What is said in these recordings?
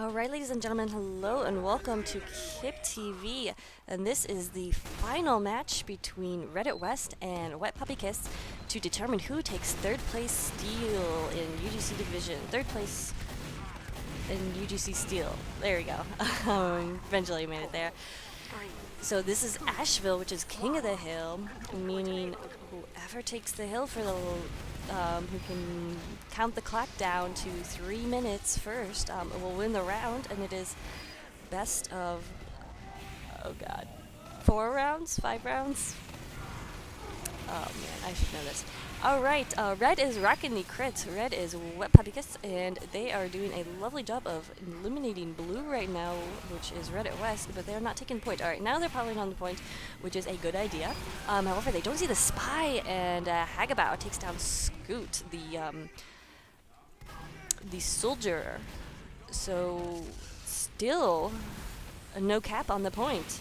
Alright, ladies and gentlemen, hello and welcome to KIP TV. And this is the final match between Reddit West and Wet Puppy Kiss to determine who takes third place Steel in UGC Division. Third place in UGC Steel. There we go. Eventually made it there. So this is Ashville, which is King of the Hill, meaning whoever takes the hill for the who can count the clock down to 3 minutes first will win the round, and it is best of, oh god, 4 rounds? 5 rounds? Oh man, I should know this. Alright, Red is rocking the crits. Red is Wet Puppy Kiss, and they are doing a lovely job of eliminating Blue right now, which is Red at West, but they're not taking point. Alright, now they're piling on the point, which is a good idea. However, they don't see the spy, and Hagabout takes down Scoot, the soldier. So, still, no cap on the point.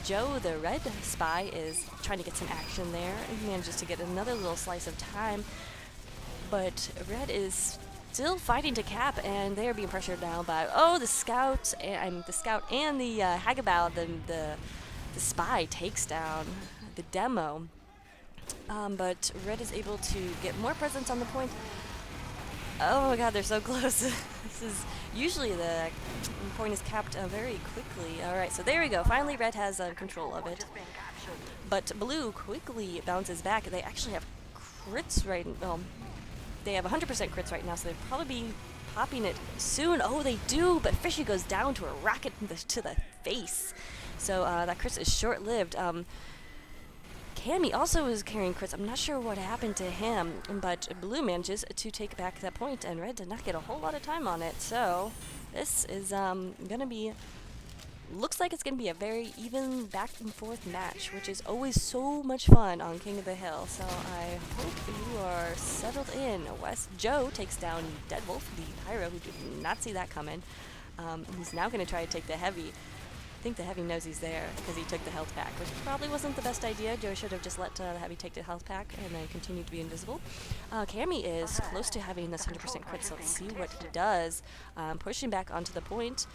Joe, the red spy, is trying to get some action there. He manages to get another little slice of time, but red is still fighting to cap, and they are being pressured now by the scout and the Hagabout. The spy takes down the demo, but red is able to get more presence on the point. Oh my god, they're so close. This is usually the point is capped very quickly. Alright, so there we go. Finally, red has control of it. But blue quickly bounces back. They actually have crits right now. They have 100% crits right now, so they'll probably be popping it soon. Oh, they do, but Fishy goes down to a rocket to the face. So that crit is short-lived. Cammy also is carrying crits. I'm not sure what happened to him, but blue manages to take back that point, and red did not get a whole lot of time on it. So this is gonna be, looks like it's gonna be a very even back and forth match, which is always so much fun on King of the Hill. So I hope you are settled in. West Joe takes down Deadwolf, the pyro, who did not see that coming. He's now gonna try to take the heavy. I think the heavy knows he's there because he took the health pack, which probably wasn't the best idea. Joe should have just let the heavy take the health pack and then continue to be invisible. Cammy is close to having this 100% crit, so let's see what he does. Pushing back onto the point,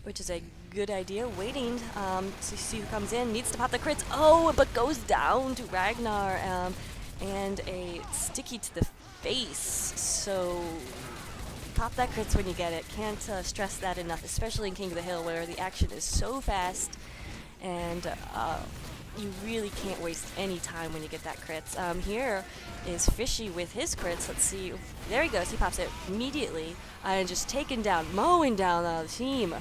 which is a good idea. Waiting to see who comes in. Needs to pop the crits. Oh, but goes down to Ragnar, and a sticky to the face. So pop that crits when you get it. Can't stress that enough, especially in King of the Hill, where the action is so fast, and you really can't waste any time when you get that crits. Here is Fishy with his crits. Let's see. There he goes. He pops it immediately, and just taken down, mowing down the team.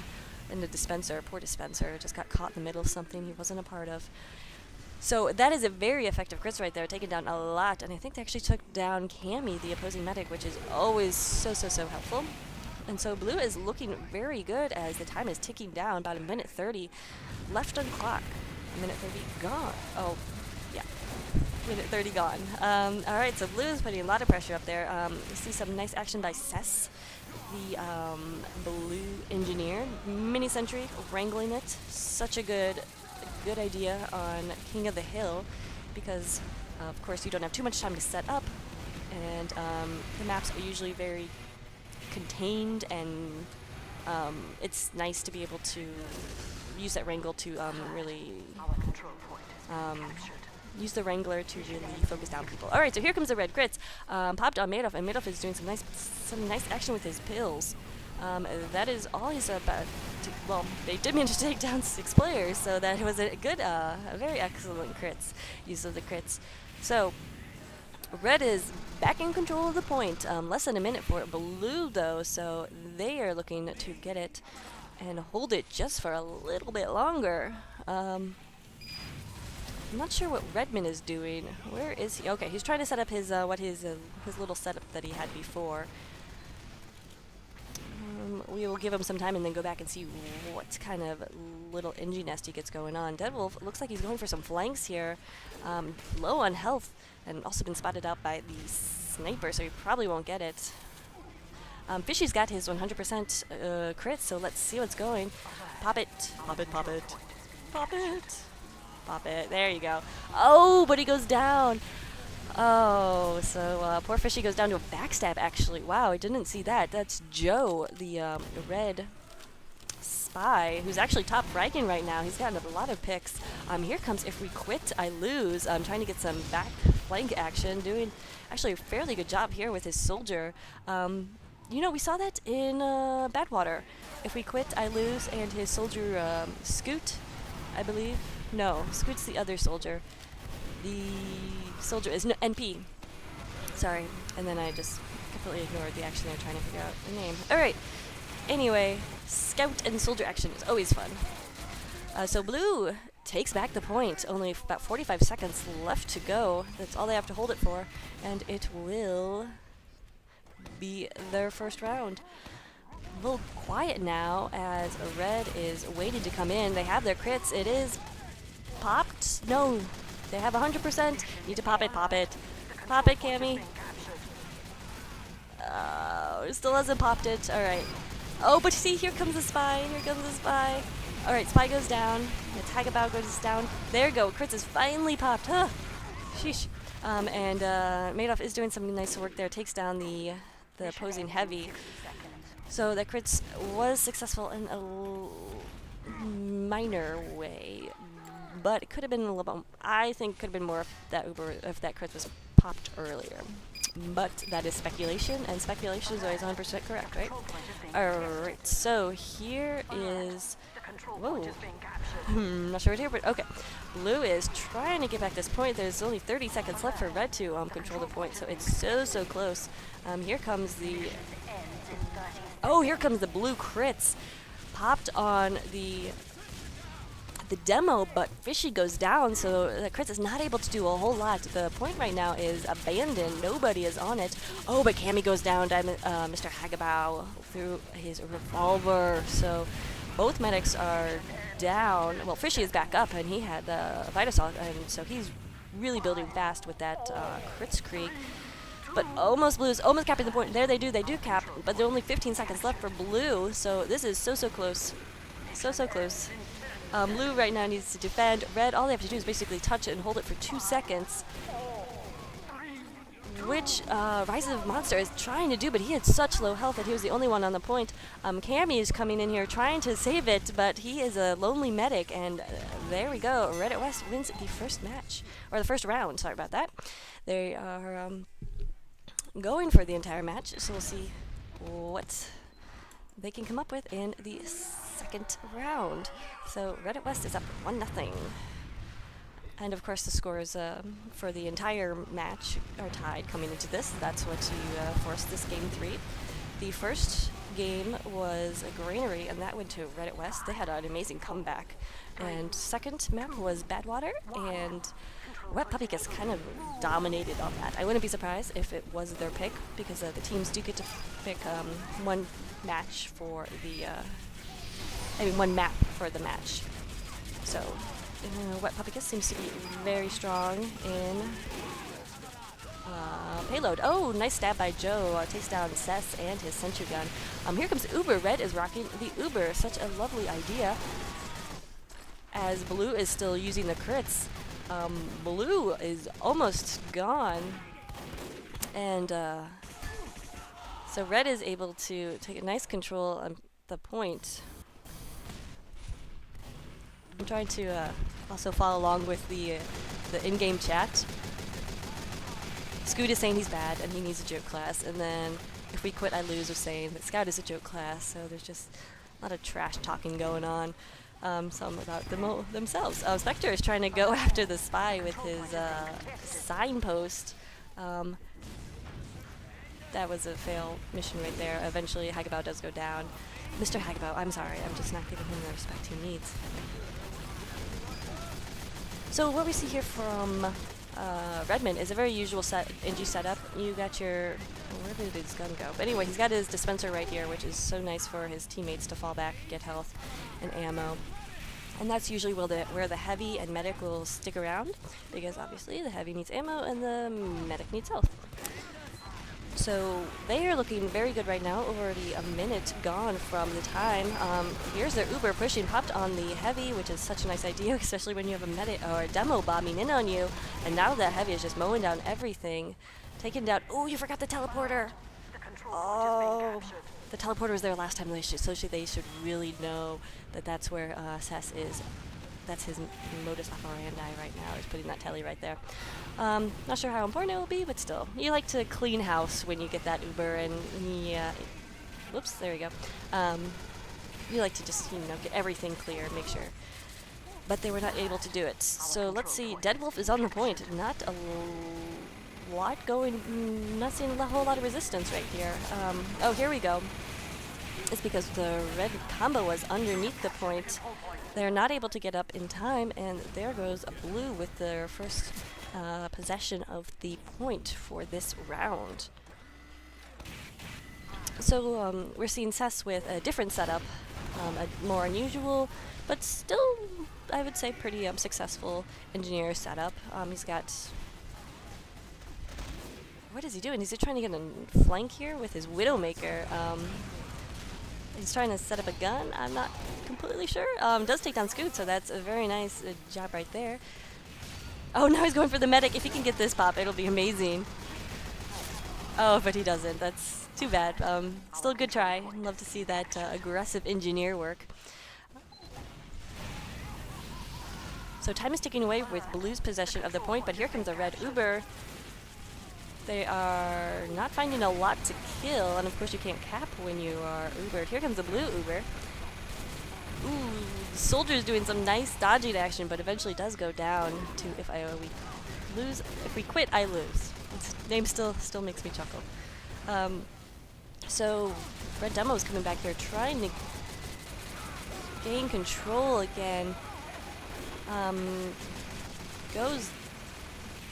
And the dispenser, poor dispenser, just got caught in the middle of something he wasn't a part of. So that is a very effective crits right there, taking down a lot, and I think they actually took down Cammy, the opposing medic, which is always so helpful. And so blue is looking very good as the time is ticking down, about 1:30 left on clock. 1:30 gone. Oh, yeah, 1:30 gone. Alright, so blue is putting a lot of pressure up there. You see some nice action by Cess, the blue engineer. Mini sentry, wrangling it. Such a good idea on King of the Hill, because of course you don't have too much time to set up, and the maps are usually very contained, and it's nice to be able to use that wrangle to really use the wrangler to really focus down people. Alright, so here comes the red crits. Popped on Madoff, and Madoff is doing some nice action with his pills. That is all he's about to, well, they did manage to take down 6 players, so that was a good, a very excellent use of the crits. So, red is back in control of the point, less than a minute for blue though, so they are looking to get it and hold it just for a little bit longer. I'm not sure what Redman is doing. Where is he? Okay, he's trying to set up his, his little setup that he had before. We will give him some time and then go back and see what kind of little NG nest he gets going on. Deadwolf looks like he's going for some flanks here. Low on health, and also been spotted out by the sniper, so he probably won't get it. Fishy's got his 100% crit, so let's see what's going. Pop it. Pop it, pop it. Pop it. Pop it. There you go. Oh, but he goes down. Oh, so poor Fishy goes down to a backstab, actually. Wow, I didn't see that. That's Joe, the red spy, who's actually top ranking right now. He's gotten a lot of picks. Here comes If We Quit, I Lose. I'm trying to get some back flank action, doing actually a fairly good job here with his soldier. You know, we saw that in Badwater. If We Quit, I Lose, and his soldier, Scoot, I believe. No, Scoot's the other soldier. The soldier is NP. Sorry. And then I just completely ignored the action there trying to figure out the name. Alright. Anyway, scout and soldier action is always fun. So blue takes back the point. Only about 45 seconds left to go. That's all they have to hold it for. And it will be their first round. A little quiet now as red is waiting to come in. They have their crits. It is popped. No. They have 100%. Need to pop it, pop it. Pop it, Cammy. Still hasn't popped it. Alright. Oh, but see, here comes the spy. Here comes the spy. Alright, spy goes down. The Tagabow goes down. There you go. Crits is finally popped. Huh. Sheesh. And Madoff is doing some nice work there. Takes down the opposing heavy. So that crits was successful in a minor way. But it could have been a little bit, I think could have been more if that crit was popped earlier. But that is speculation, and speculation is always 100% correct, right? Alright, so here is, whoa, not sure what here, but okay. Blue is trying to get back this point. There's only 30 seconds left for red to control the point, so it's so close. Here comes the, here comes the blue crits. Popped on the demo, but Fishy goes down, so the crits is not able to do a whole lot. The point right now is abandoned. Nobody is on it. Oh, but Cammy goes down. Mr. Hagabow through his revolver. So both medics are down. Well, Fishy is back up, and he had Vitasol, and so he's really building fast with that crits creek. But almost blue is almost capping the point. There they do cap, but there are only 15 seconds left for blue, so this is so close. So close. Blue right now needs to defend. Red, all they have to do is basically touch it and hold it for 2 seconds. Which Rise of Monster is trying to do, but he had such low health that he was the only one on the point. Cammy is coming in here trying to save it, but he is a lonely medic, and there we go. Red at West wins the first match, or the first round, sorry about that. They are going for the entire match, so we'll see what they can come up with in the second round. So Red at West is up 1-0. And of course the scores for the entire match are tied coming into this. That's what forced this game 3. The first game was a Granary, and that went to Red at West. They had an amazing comeback. And second map was Badwater, and Wet Puppykiss kind of dominated on that. I wouldn't be surprised if it was their pick, because the teams do get to pick one match for the one map for the match. So Wet Puppykiss seems to be very strong in payload. Oh, nice stab by Joe. Takes down Cess and his sentry gun. Here comes Uber. Red is rocking the Uber. Such a lovely idea. As Blue is still using the crits. Blue is almost gone. And so Red is able to take a nice control on the point. I'm trying to also follow along with the in-game chat. Scoot is saying he's bad and he needs a joke class, and then If We Quit, I Lose is saying that Scout is a joke class, so there's just a lot of trash talking going on. Some about themselves. Spectre is trying to go after the spy with his signpost. That was a fail mission right there. Eventually, Hagabow does go down. Mr. Hagabow, I'm sorry, I'm just not giving him the respect he needs. So what we see here from Redmond is a very usual NG setup. You got your, where did his gun go? But anyway, he's got his dispenser right here, which is so nice for his teammates to fall back, get health and ammo. And that's usually where the heavy and medic will stick around, because obviously the heavy needs ammo and the medic needs health. So they are looking very good right now. Already a minute gone from the time. Here's their Uber pushing, popped on the heavy, which is such a nice idea, especially when you have a medic or a demo bombing in on you. And now that heavy is just mowing down everything, taking down. Oh, you forgot the teleporter. Oh, the teleporter was there last time. They should really know that that's where Sess is. That's his modus operandi right now, is putting that telly right there. Not sure how important it will be, but still. You like to clean house when you get that Uber, and yeah, whoops, there we go. You like to just, get everything clear, make sure. But they were not able to do it. So let's see, Deadwolf is on the point. Not a lot going, not seeing a whole lot of resistance right here. Oh, here we go. It's because the red combo was underneath the point. They're not able to get up in time, and there goes a blue with their first possession of the point for this round. So we're seeing Sess with a different setup, a more unusual, but still, I would say, pretty successful engineer setup. He's got... What is he doing? Is he trying to get a flank here with his Widowmaker? He's trying to set up a gun. I'm not completely sure. Does take down Scoot, so that's a very nice job right there. Oh, now he's going for the medic. If he can get this pop, it'll be amazing. Oh, but he doesn't. That's too bad. Still a good try. Love to see that aggressive engineer work. So time is ticking away with Blue's possession of the point, but here comes a red Uber. They are not finding a lot to kill, and of course you can't cap when you are Ubered. Here comes the blue Uber. Ooh, the soldier's doing some nice dodging action, but eventually does go down to if we quit, I lose. Its name still makes me chuckle. So Red Demo is coming back here, trying to gain control again.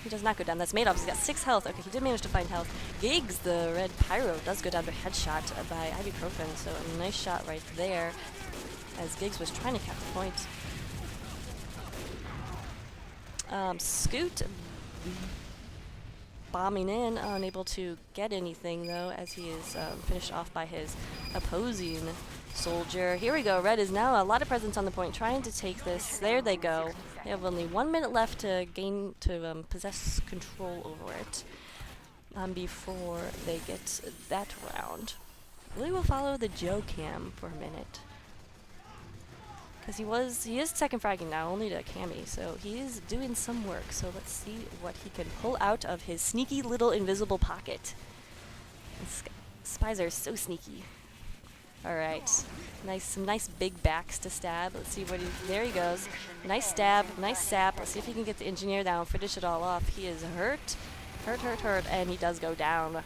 He does not go down. That's Madoff. He's got 6 health. Okay, he did manage to find health. Giggs, the red pyro, does go down to headshot by ibuprofen, so a nice shot right there as Giggs was trying to cap the point. Scoot bombing in, unable to get anything though, as he is finished off by his opposing soldier. Here we go. Red is now a lot of presence on the point, trying to take this. There they go. They have only 1 minute left to possess control over it before they get that round. We will follow the Joe cam for a minute, because he is second fragging now, only to Cammy, so he is doing some work. So let's see what he can pull out of his sneaky little invisible pocket. Spies are so sneaky. All right, some nice big backs to stab. Let's see what there he goes. Nice stab, nice sap. Let's see if he can get the engineer down, finish it all off. He is hurt, and he does go down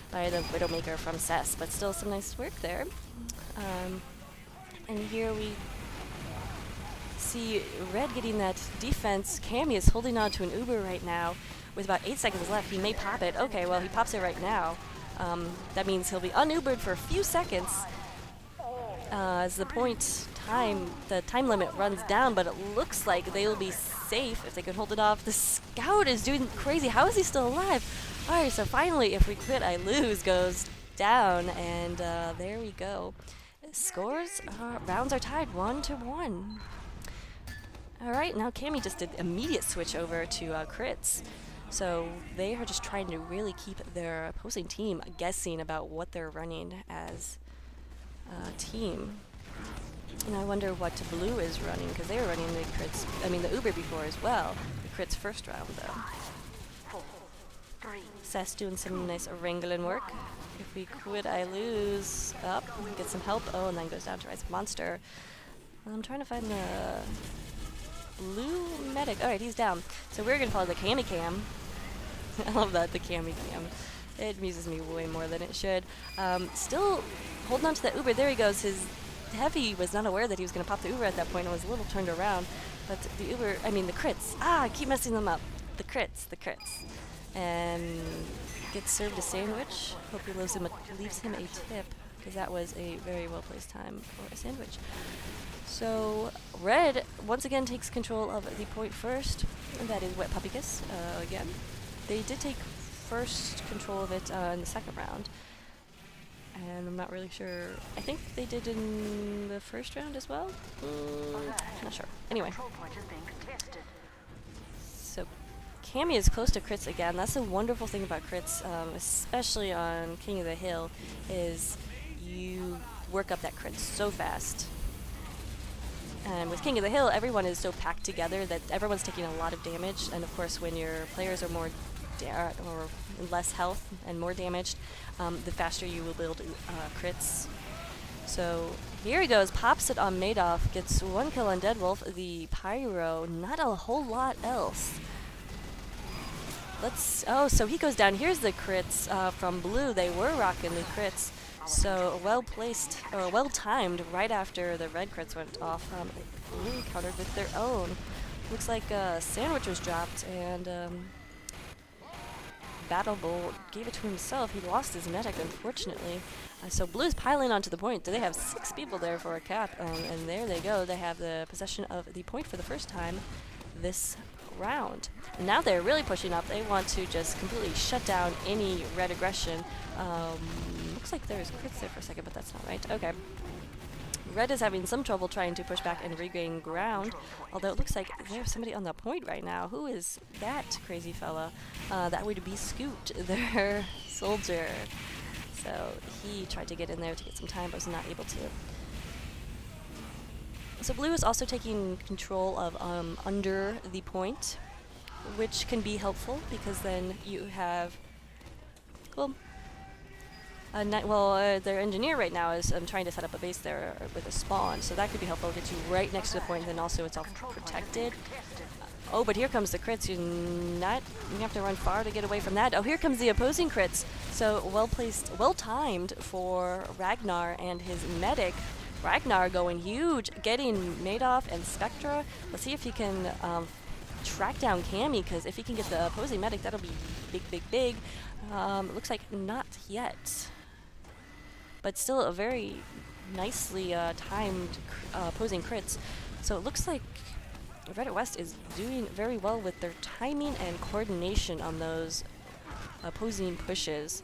by the Widowmaker from Sess, but still some nice work there. And here we see Red getting that defense. Cammy is holding on to an Uber right now with about 8 seconds left. He may pop it. Okay, well, he pops it right now. That means he'll be un-Ubered for a few seconds. As the time limit runs down, but it looks like they will be safe if they can hold it off. The Scout is doing crazy. How is he still alive? Alright, so finally, if we quit, I lose goes down, and there we go. Scores, rounds are tied 1-1. Alright, now Cammy just did immediate switch over to crits. So they are just trying to really keep their opposing team guessing about what they're running as team. And I wonder what Blue is running, because they were running the crits, the Uber before as well. The crits first round though. Sess doing some nice wrangling work. If we quit, I lose. Up, get some help. Oh, and then goes down to Rise Monster. I'm trying to find the blue medic. Alright, he's down. So we're gonna follow the Cammy cam. I love that, the Cammy cam. It amuses me way more than it should. Still holding on to that Uber. There he goes. His heavy was not aware that he was going to pop the Uber at that point and was a little turned around. But the the crits. I keep messing them up. The crits. And gets served a sandwich. Hope he leaves him a tip, because that was a very well-placed time for a sandwich. So Red once again takes control of the point first. And that is Wet Puppy Kiss again. They did take first control of it in the second round. And I'm not really sure. I think they did in the first round as well? Not sure. Anyway. So Cammy is close to crits again. That's the wonderful thing about crits, especially on King of the Hill, is you work up that crit so fast. And with King of the Hill, everyone is so packed together that everyone's taking a lot of damage. And of course, when your players are more or less health and more damaged, the faster you will build crits. So here he goes, pops it on Madoff, gets 1 kill on Deadwolf. The Pyro, not a whole lot else. So he goes down. Here's the crits from Blue. They were rocking the crits. So well placed, or well timed, right after the red crits went off. Blue countered with their own. Looks like a sandwich was dropped, and Battle Bolt gave it to himself. He lost his medic, unfortunately. So Blue's piling onto the point. They have 6 people there for a cap, and there they go. They have the possession of the point for the first time this round. And now they're really pushing up. They want to just completely shut down any red aggression. Looks like there's crits there for a second, but that's not right. Okay. Red is having some trouble trying to push back and regain ground, although it looks like there's somebody on the point right now. Who is that crazy fella? That would be Scoot, their soldier. So he tried to get in there to get some time, but was not able to. So Blue is also taking control of under the point, which can be helpful because then you have, well, their engineer right now is trying to set up a base there with a spawn, so that could be helpful. Get you right next to the point, and then also it's all protected. Oh, but here comes the crits. You have to run far to get away from that. Oh, here comes the opposing crits. So well placed, well timed for Ragnar and his medic. Ragnar going huge, getting Madoff and Spectra. Let's see if he can track down Cammy, because if he can get the opposing medic, that'll be big, big, big. Looks like not yet. But still a very nicely timed opposing crits. So it looks like Red at West is doing very well with their timing and coordination on those opposing pushes.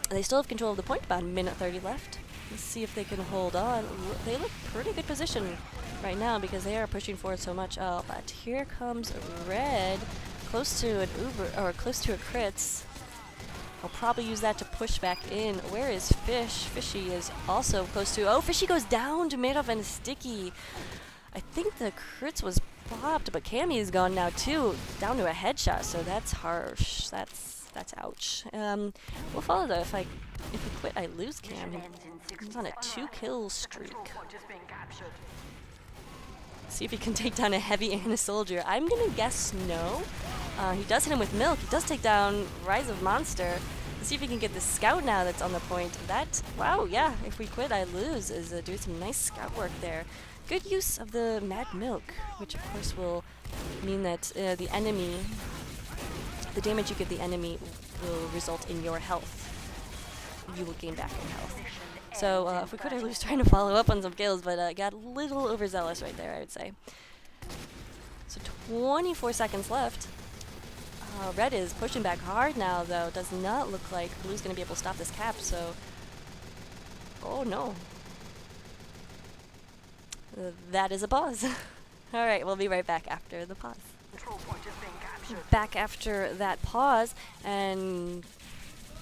They still have control of the point, about a minute 30 left. Let's see if they can hold on. They look pretty good position right now because they are pushing forward so much. Oh, but here comes Red, close to an Uber, or close to a crits. I'll probably use that to push back in. Where is Fish? Fishy is also close to. Oh, Fishy goes down to Madoff and Sticky. I think the crits was popped, but Cammy is gone now too, down to a headshot. So that's harsh. That's ouch. We'll follow though. If we quit, I lose Cam. He's on a 2-kill streak. See if he can take down a heavy and a soldier. I'm gonna guess no. He does hit him with milk. He does take down Rise of Monster. Let's see if he can get the scout now that's on the point. Wow, yeah, if we quit, I lose, is doing some nice scout work there. Good use of the Mad Milk, which of course will mean that the damage you give the enemy will result in your health. You will gain back in health. So if we quit, I lose trying to follow up on some kills, but got a little overzealous right there, I would say. So 24 seconds left. Red is pushing back hard now, though. Does not look like Blue's going to be able to stop this cap, so... Oh, no. That is a pause. Alright, we'll be right back after the pause. Back after that pause, and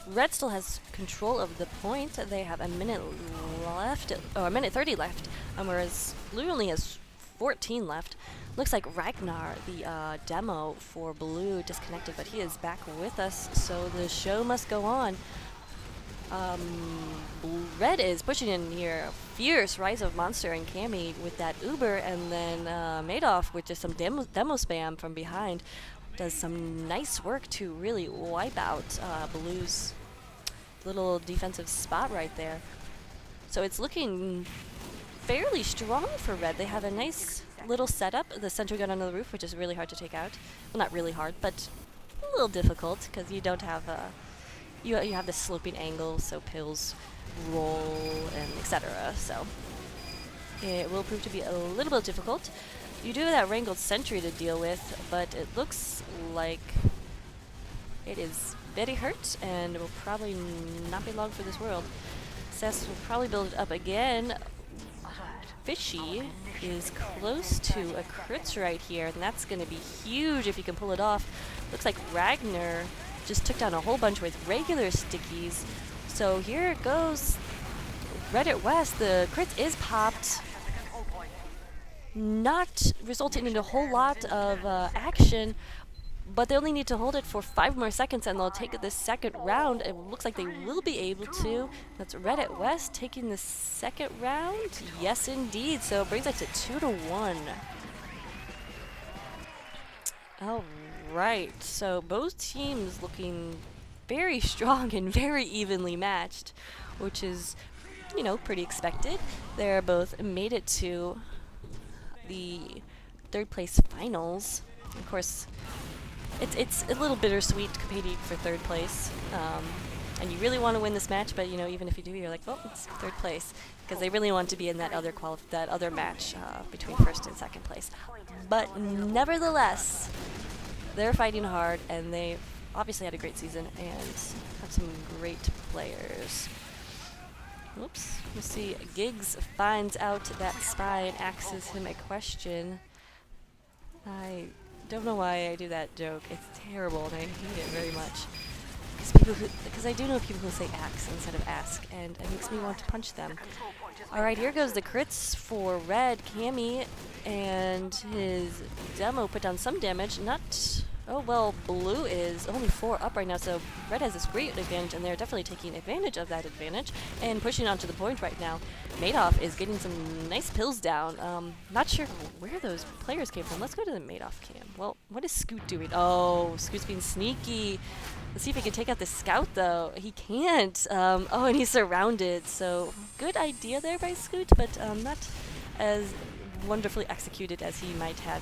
Red still has control of the point. They have a minute left, or a minute 30 left, whereas Blue only has 14 left. Looks like Ragnar, the demo for Blue, disconnected, but he is back with us, so the show must go on. Red is pushing in here. Fierce Rise of Monster and Cammy with that Uber, and then Madoff with just some demo spam from behind. Does some nice work to really wipe out Blue's little defensive spot right there. So it's looking fairly strong for Red. They have a nice little setup, the sentry gun on the roof, which is really hard to take out. Well, not really hard, but a little difficult because you don't have you have the sloping angle, so pills roll and etc. So it will prove to be a little bit difficult. You do have that wrangled sentry to deal with, but it looks like It is very hurt and will probably not be long for this world. Cess will probably build it up again. Fishy is close to a crits right here, and that's going to be huge if you can pull it off. Looks like Ragnar just took down a whole bunch with regular stickies. So here it goes. Reddit West, the crits is popped. Not resulting in a whole lot of action, but they only need to hold it for 5 more seconds and they'll take this second round. It looks like they will be able to. That's Reddit West taking the second round. Yes, indeed. So it brings it to 2-1. All right. So both teams looking very strong and very evenly matched, which is, you know, pretty expected. They're both made it to the 3rd place finals. Of course, it's a little bittersweet competing for 3rd place, and you really want to win this match. But you know, even if you do, you're like, well, it's 3rd place because they really want to be in that other match between 1st and 2nd place. But nevertheless, they're fighting hard, and they obviously had a great season and have some great players. Whoops. We'll see. Giggs finds out that Spy and asks him a question. I don't know why I do that joke. It's terrible, and I hate it very much. Because I do know people who say axe instead of ask, and it makes me want to punch them. Alright, here goes the crits for Red. Cammy and his demo put down some damage. Not... Oh, well, Blue is only 4 up right now, so Red has this great advantage, and they're definitely taking advantage of that advantage and pushing onto the point right now. Madoff is getting some nice pills down. Not sure where those players came from. Let's go to the Madoff cam. Well, what is Scoot doing? Oh, Scoot's being sneaky. Let's see if he can take out the Scout, though. He can't. Oh, and he's surrounded, so good idea there by Scoot, but not as wonderfully executed as he might have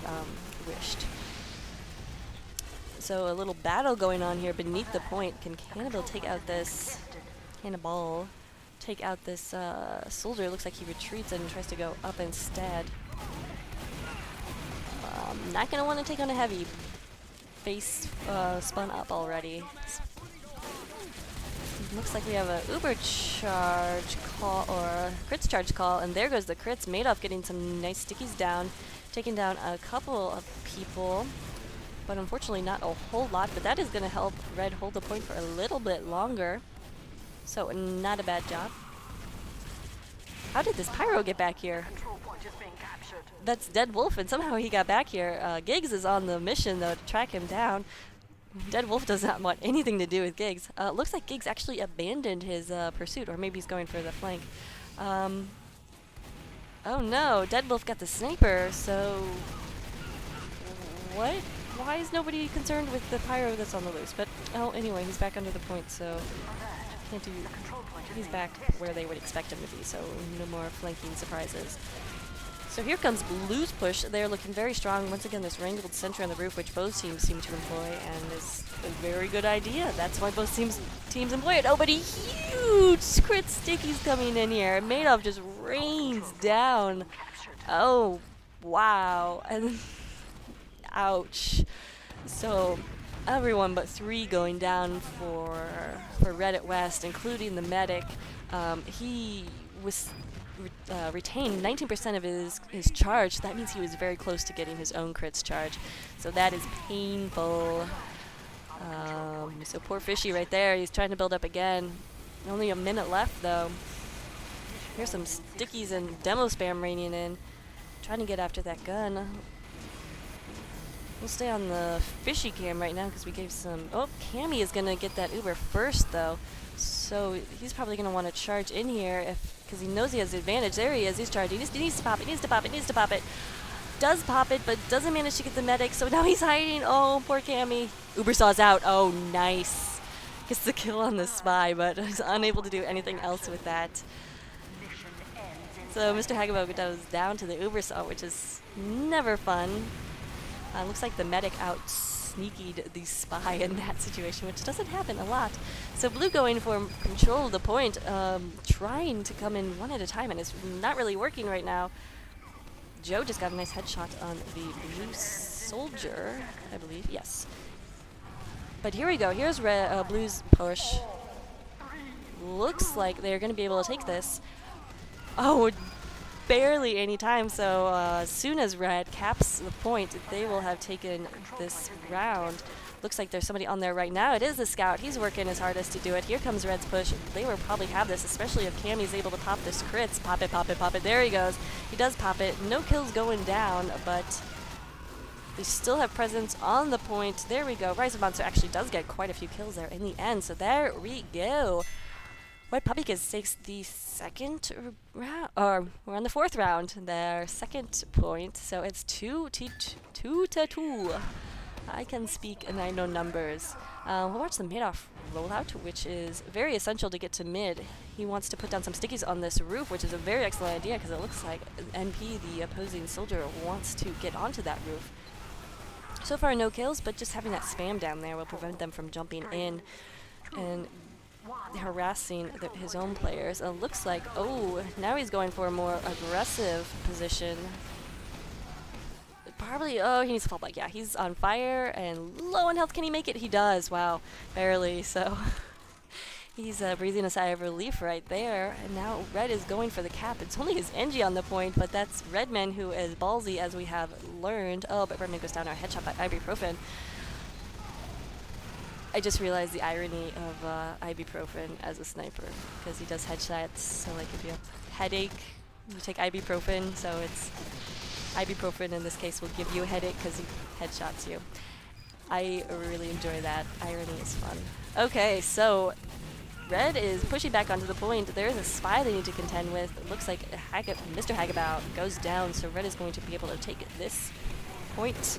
wished. So a little battle going on here beneath the point. Can Cannibal take out this Cannibal? Take out this soldier. Looks like he retreats and tries to go up instead. Not gonna want to take on a heavy. Face spun up already. Looks like we have a Uber charge call or a crits charge call, and there goes the crits. Madoff getting some nice stickies down, taking down a couple of people. But unfortunately not a whole lot, but that is going to help Red hold the point for a little bit longer. So not a bad job. How did this Pyro get back here? That's Dead Wolf, and somehow he got back here. Giggs is on the mission, though, to track him down. Dead Wolf does not want anything to do with Giggs. Looks like Giggs actually abandoned his pursuit, or maybe he's going for the flank. Oh no, Dead Wolf got the sniper, so... What? Why is nobody concerned with the Pyro that's on the loose? But, oh, anyway, he's back under the point, so can't do... He's back where they would expect him to be, so no more flanking surprises. So here comes Blue's push. They're looking very strong. Once again, this wrangled sentry on the roof, which both teams seem to employ, and is a very good idea. That's why both teams employ it. Oh, but a huge crit sticky's coming in here. Madoff just rains down. Oh, wow. And... Ouch. So everyone but 3 going down for Reddit West, including the medic. He was retained 19% of his charge. That means he was very close to getting his own crits charge. So that is painful. So poor Fishy right there. He's trying to build up again. Only a minute left, though. Here's some stickies and demo spam raining in. Trying to get after that gun. We'll stay on the Fishy cam right now because we gave some... Oh, Cammy is going to get that Uber first, though. So he's probably going to want to charge in here because he knows he has the advantage. There he is. He's charging. He needs to pop it. Needs to pop it. Needs to pop it. Does pop it, but doesn't manage to get the medic. So now he's hiding. Oh, poor Cammy. Uber Saw's out. Oh, nice. Gets the kill on the Spy, but he's unable to do anything else with that. So Mr. Hagabo goes down to the Uber Saw, which is never fun. Looks like the medic out-sneakied the Spy in that situation, which doesn't happen a lot. So Blue going for control of the point, trying to come in one at a time, and it's not really working right now. Joe just got a nice headshot on the Blue soldier, I believe. Yes. But here we go. Here's Blue's push. Looks like they're going to be able to take this. Oh, barely any time. So as soon as Red caps the point, they will have taken this round. Looks like there's somebody on there right now. It is the scout. He's working his hardest to do it. Here comes Red's push. They will probably have this, especially if Cammy's able to pop this crits. Pop it, pop it, pop it. There he goes. He does pop it. No kills going down, but they still have presence on the point. There we go. Rise of Monster actually does get quite a few kills there in the end. So there we go. White Puppykins takes the second round, or we're on the fourth round, their second point. So it's 2-2. I can speak and I know numbers. We'll watch the mid-off rollout, which is very essential to get to mid. He wants to put down some stickies on this roof, which is a very excellent idea because it looks like NP, the opposing soldier, wants to get onto that roof. So far, no kills, but just having that spam down there will prevent them from jumping in and harassing his own players. It looks like, oh, now he's going for a more aggressive position. Probably, oh, he needs to fall back. Yeah, he's on fire and low on health. Can he make it? He does. Wow, barely. So he's breathing a sigh of relief right there. And now Red is going for the cap. It's only his NG on the point, but that's Redman who is ballsy, as we have learned. Oh, but Redman goes down our headshot by ibuprofen. I just realized the irony of ibuprofen as a sniper, because he does headshots. So like if you have headache, you take ibuprofen. So it's ibuprofen in this case will give you a headache because he headshots you. I really enjoy that. Irony is fun. Okay, so Red is pushing back onto the point. There is a spy they need to contend with. It looks like Mr. Hagabout goes down, so Red is going to be able to take this point.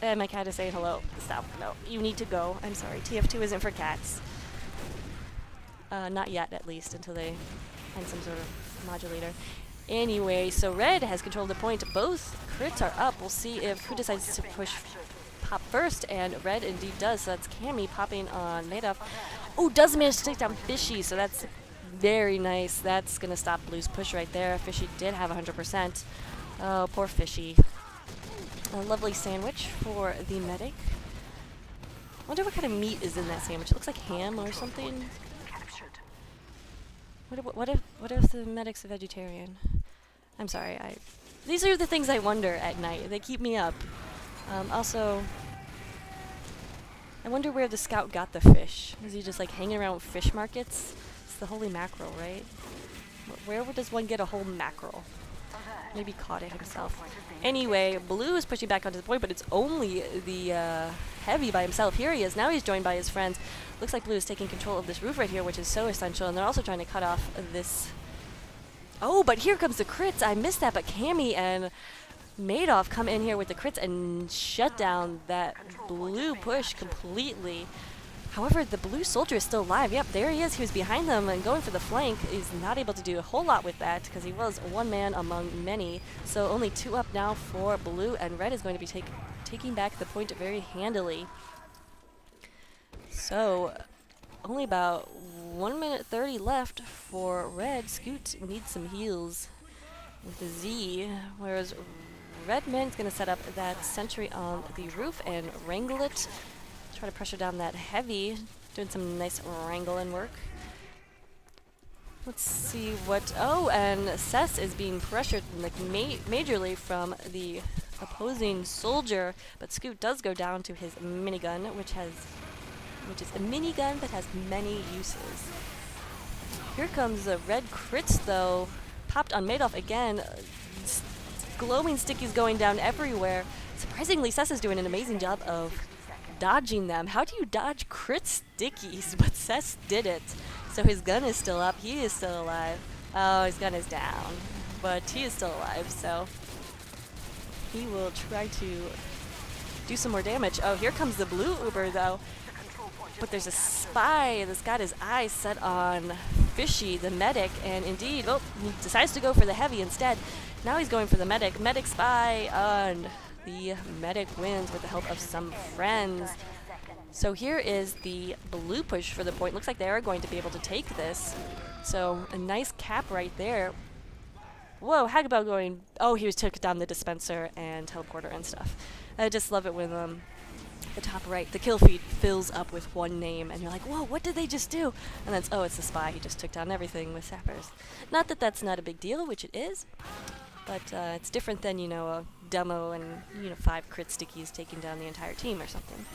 And my cat is saying hello. Stop. No, you need to go. I'm sorry. TF2 isn't for cats. Not yet, at least, until they find some sort of modulator. Anyway, so Red has control of the point. Both crits are up. We'll see if who decides to push pop first, and Red indeed does. So that's Cammy popping on Madoff. Oh, does manage to take down Fishy, so that's very nice. That's going to stop Blue's push right there. Fishy did have 100%. Oh, poor Fishy. A lovely sandwich for the medic. I wonder what kind of meat is in that sandwich. It looks like ham or something. What if the medic's a vegetarian? I'm sorry. These are the things I wonder at night. They keep me up. Also, I wonder where the scout got the fish. Is he just like hanging around fish markets? It's the holy mackerel, right? Where does one get a whole mackerel? Maybe caught it himself. Anyway, Blue is pushing back onto the point, but it's only the Heavy by himself. Here he is. Now he's joined by his friends. Looks like Blue is taking control of this roof right here, which is so essential. And they're also trying to cut off this. Oh, but here comes the crits. I missed that, but Cammy and Madoff come in here with the crits and shut down that Blue push completely. However, the Blue soldier is still alive. Yep, there he is. He was behind them and going for the flank. He's not able to do a whole lot with that because he was one man among many. So only 2 up now for Blue, and Red is going to be taking back the point very handily. So only about 1 minute 30 left for Red. Scoot needs some heals with the Z, whereas Redman's going to set up that sentry on the roof and wrangle it. Try to pressure down that Heavy, doing some nice wrangling work. Let's see what... Oh, and Cess is being pressured like majorly from the opposing soldier, but Scoot does go down to his minigun, which is a minigun that has many uses. Here comes the Red crits, though. Popped on Madoff again. Glowing stickies going down everywhere. Surprisingly, Cess is doing an amazing job of dodging them. How do you dodge crit stickies? But Cess did it. So his gun is still up. He is still alive. Oh, his gun is down. But he is still alive, so he will try to do some more damage. Oh, here comes the Blue Uber, though. But there's a spy that's got his eyes set on Fishy, the medic, and indeed, oh, he decides to go for the Heavy instead. Now he's going for the medic. Medic spy, and the medic wins with the help of some friends. So here is the Blue push for the point. Looks like they are going to be able to take this. So a nice cap right there. Whoa, Hagabell going. Oh, he was took down the dispenser and teleporter and stuff. I just love it when the top right, the kill feed fills up with one name, and you're like, whoa, what did they just do? And then it's, oh, it's the spy. He just took down everything with sappers. Not that that's not a big deal, which it is, but it's different than, you know, a demo and, you know, 5 crit stickies taking down the entire team or something.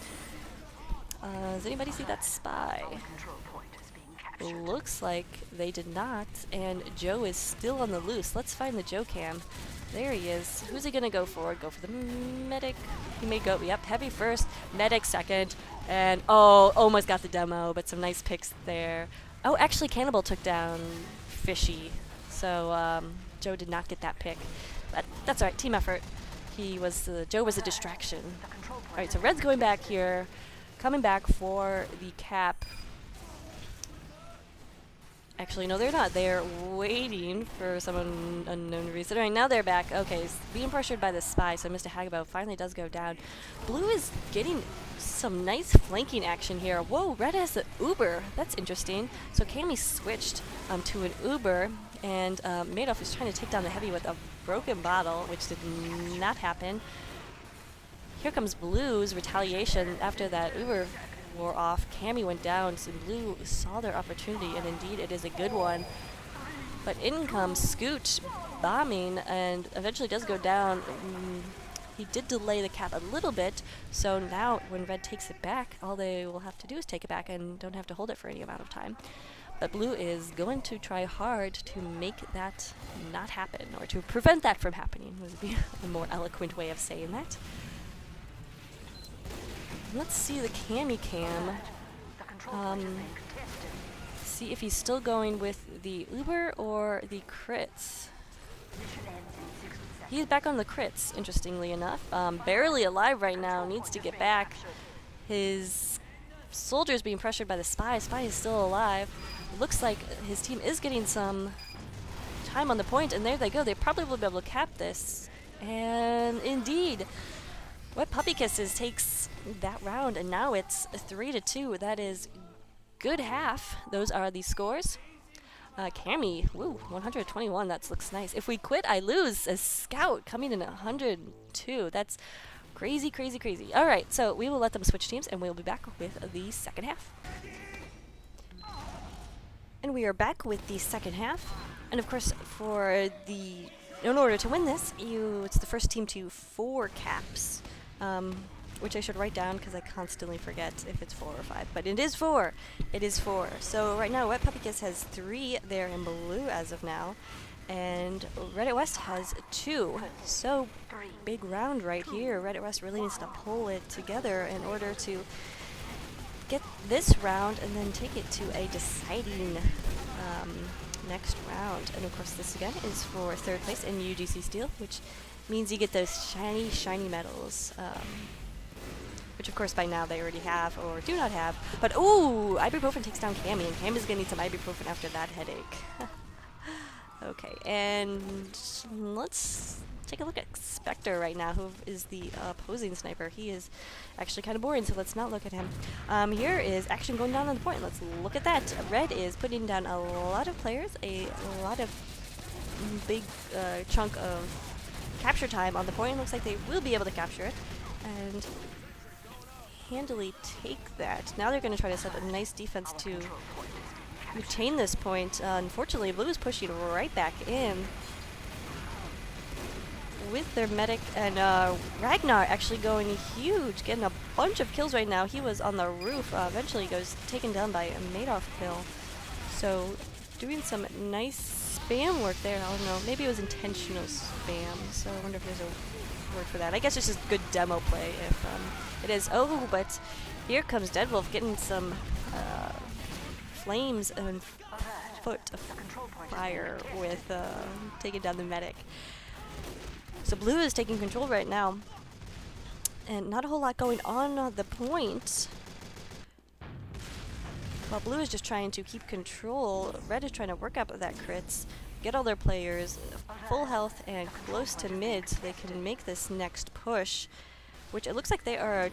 Does anybody see that spy? Looks like they did not, and Joe is still on the loose. Let's find the Joe cam. There he is. Who's he gonna go for? Go for the medic. He may go, yep, heavy first, medic second, and oh, almost got the demo, but some nice picks there. Oh, actually Cannibal took down Fishy, so Joe did not get that pick, but that's alright, team effort. Joe was a distraction. Alright, so Red's going back here, coming back for the cap. Actually, no, they're not. They're waiting for some unknown reason. All right, now they're back. Okay, being pressured by the spy, so Mr. Hagabo finally does go down. Blue is getting some nice flanking action here. Whoa, Red has the Uber. That's interesting. So Cammy switched to an Uber, and Madoff is trying to take down the Heavy with a broken bottle, which did not happen. Here comes Blue's retaliation after that Uber wore off. Cammy went down, so Blue saw their opportunity, and indeed it is a good one. But in comes Scoot bombing, and eventually does go down. He did delay the cap a little bit, so now when Red takes it back, all they will have to do is take it back and don't have to hold it for any amount of time. But Blue is going to try hard to make that not happen, or to prevent that from happening, would be a more eloquent way of saying that. Let's see the Cammy cam. See if he's still going with the Uber or the crits. He's back on the crits, interestingly enough. Barely alive right now, needs to get back. His soldier's being pressured by the spy. Spy is still alive. Looks like his team is getting some time on the point, and there they go. They probably will be able to cap this. And indeed, Wet Puppy Kisses takes that round, and now it's 3-2. That is good half. Those are the scores. Cammy, woo, 121. That looks nice. If we quit, I lose. A Scout coming in at 102. That's crazy, crazy, crazy. All right, so we will let them switch teams, and we'll be back with the second half. And we are back with the second half. And of course, in order to win this, it's the first team to 4 caps. Which I should write down because I constantly forget if it's 4 or 5. But it is 4. It is 4. So right now, Wet Puppy Kiss has 3 there in blue as of now. And Reddit West has 2. So big round right here. Reddit West really needs to pull it together in order to get this round and then take it to a deciding next round. And of course, this again is for 3rd place in UGC Steel, which means you get those shiny, shiny medals. Which of course by now they already have or do not have. But ooh, ibuprofen takes down Cammy, and Cammy's gonna need some ibuprofen after that headache. Okay, and let's take a look at Spectre right now, who is the opposing sniper. He is actually kind of boring, so let's not look at him. Here is action going down on the point. Let's look at that. Red is putting down a lot of players, a lot of big chunk of capture time on the point. Looks like they will be able to capture it and handily take that. Now they're going to try to set a nice defense to retain this point. Unfortunately, Blue is pushing right back in with their medic, and Ragnar actually going huge, getting a bunch of kills right now. He was on the roof, eventually goes taken down by a Madoff kill. So doing some nice spam work there. I don't know, maybe it was intentional spam, so I wonder if there's a word for that. I guess it's just good demo play if it is. Oh, but here comes Deadwolf getting some flames and foot of fire with taking down the medic. So Blue is taking control right now, and not a whole lot going on the point. While Blue is just trying to keep control, Red is trying to work up that crits, get all their players full health and close to mid so they can make this next push, which it looks like they are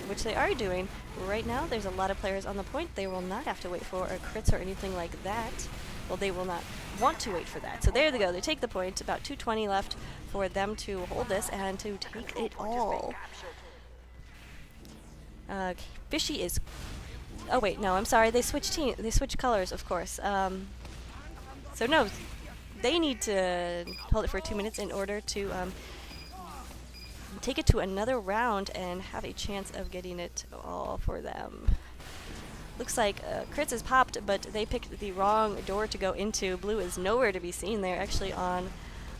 which they are doing. Right now there's a lot of players on the point. They will not have to wait for crits or anything like that. well, they will not want to wait for that. So there they go. They take the point. About 2:20 left for them to hold this and to take it all. Fishy is... Oh, wait, no, I'm sorry. They switched colors, of course. So, no, they need to hold it for 2 minutes in order to take it to another round and have a chance of getting it all for them. Looks like crits is popped, but they picked the wrong door to go into. Blue is nowhere to be seen. They're actually on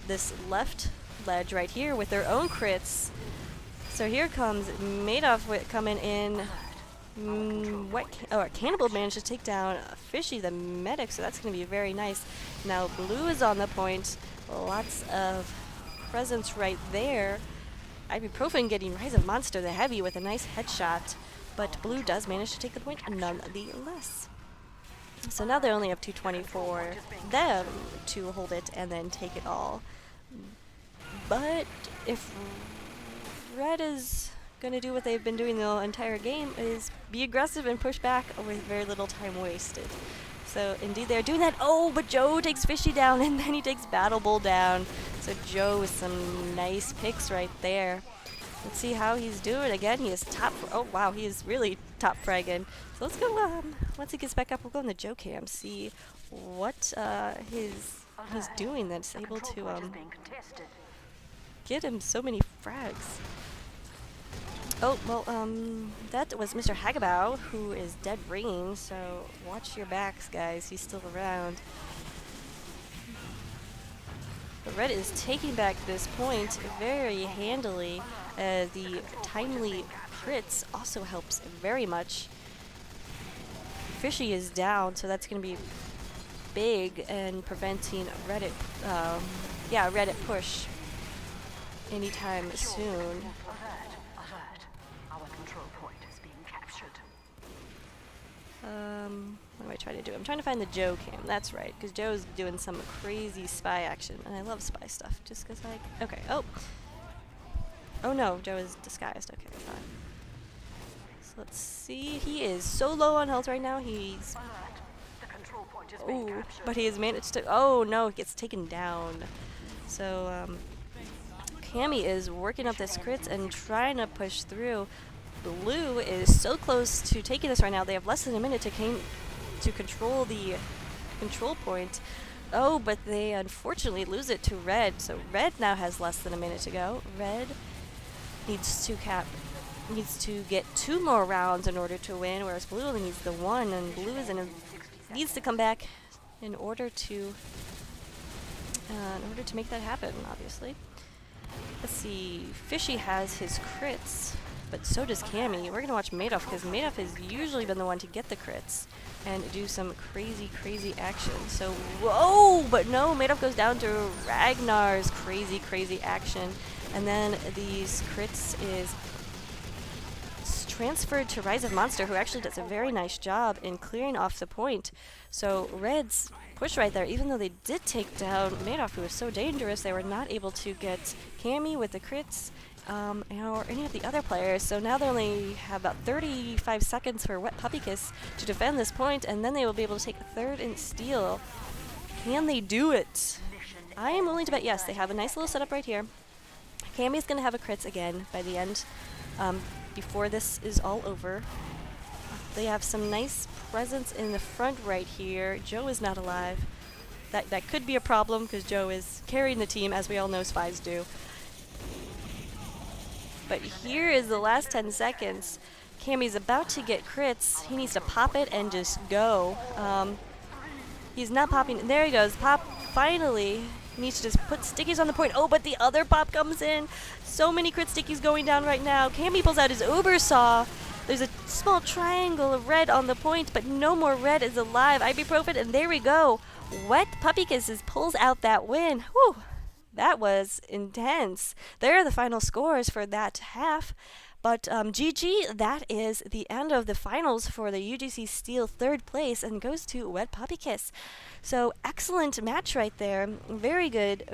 this left ledge right here with their own crits. So here comes Madoff coming in. Cannibal managed to take down Fishy, the medic, so that's going to be very nice. Now Blue is on the point. Lots of presence right there. Ibuprofen getting Rise of Monster, the heavy, with a nice headshot. But Blue does manage to take the point nonetheless. So now they only have 2:20 for them to hold it and then take it all. But if Red is going to do what they've been doing the entire game, is be aggressive and push back with very little time wasted. So indeed they're doing that. Oh, but Joe takes Fishy down and then he takes Battle Bull down. So Joe with some nice picks right there. Let's see how he's doing. Again, he is top. Oh wow, he is really top fragging. So let's go. Once he gets back up, we'll go in the Joe cam, see what he's doing that's able to get him so many frags. Oh, well, that was Mr. Hagabow, who is dead ringing, so watch your backs, guys. He's still around. But Red is taking back this point very handily. The timely crits also helps very much. Fishy is down, so that's going to be big and preventing Reddit push anytime soon. What am I trying to do? I'm trying to find the Joe cam. That's right, because Joe's doing some crazy spy action, and I love spy stuff. Just because, like, okay. Oh no, Joe is disguised. Okay, fine. So let's see. He is so low on health right now. He's... Oh, but he has managed to... Oh no, he gets taken down. So, Cammy is working up this crits and trying to push through. Blue is so close to taking this right now. They have less than a minute to control the control point. Oh, but they unfortunately lose it to Red. So Red now has less than a minute to go. Red needs to get 2 more rounds in order to win, whereas Blue only needs the 1, and Blue needs to come back in order to make that happen, obviously. Let's see. Fishy has his crits, but so does Cammy. We're going to watch Madoff, because Madoff has usually been the one to get the crits and do some crazy action. So, whoa! But no, Madoff goes down to Ragnar's crazy action. And then these crits is transferred to Rise of Monster, who actually does a very nice job in clearing off the point. So Red's push right there, even though they did take down Madoff, who was so dangerous, they were not able to get Cammy with the crits or any of the other players. So now they only have about 35 seconds for Wet Puppy Kiss to defend this point, and then they will be able to take a 3rd and steal. Can they do it? I am willing to bet yes. They have a nice little setup right here. Cammy's going to have a crits again by the end, before this is all over. They have some nice presence in the front right here. Joe is not alive. That could be a problem, because Joe is carrying the team, as we all know spies do. But here is the last 10 seconds. Cammy's about to get crits. He needs to pop it and just go. He's not popping. There he goes. Pop, finally. He needs to just put stickies on the point. Oh, but the other pop comes in. So many crit stickies going down right now. Cammy pulls out his Uber Saw. There's a small triangle of Red on the point, but no more Red is alive. Ibuprofen, and there we go. Wet Puppy Kisses pulls out that win. Whew. That was intense. There are the final scores for that half. But GG, that is the end of the finals for the UGC Steel 3rd place, and goes to Wet Puppy Kiss. So excellent match right there. Very good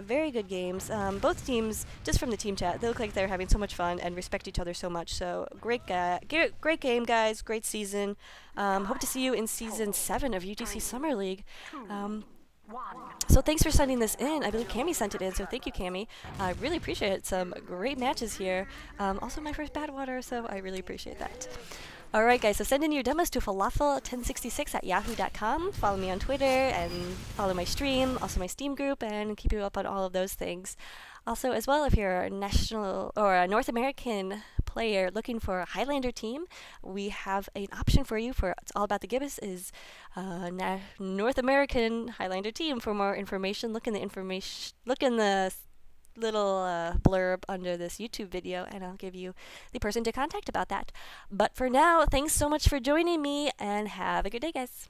games. Both teams, just from the team chat, they look like they're having so much fun and respect each other so much. So great game, guys. Great season. Hope to see you in season 7 of UGC Summer League. So thanks for sending this in. I believe Cami sent it in, so thank you, Cami. I really appreciate it. Some great matches here. Also my first Badwater, so I really appreciate that. All right, guys, so send in your demos to falafel1066@yahoo.com. Follow me on Twitter and follow my stream, also my Steam group, and keep you up on all of those things. Also, as well, if you're a national or a North American player looking for a Highlander team, we have an option for you for It's All About the Gibbous is North American Highlander team. For more information, look in the little blurb under this YouTube video, and I'll give you the person to contact about that. But for now, thanks so much for joining me, and have a good day, guys.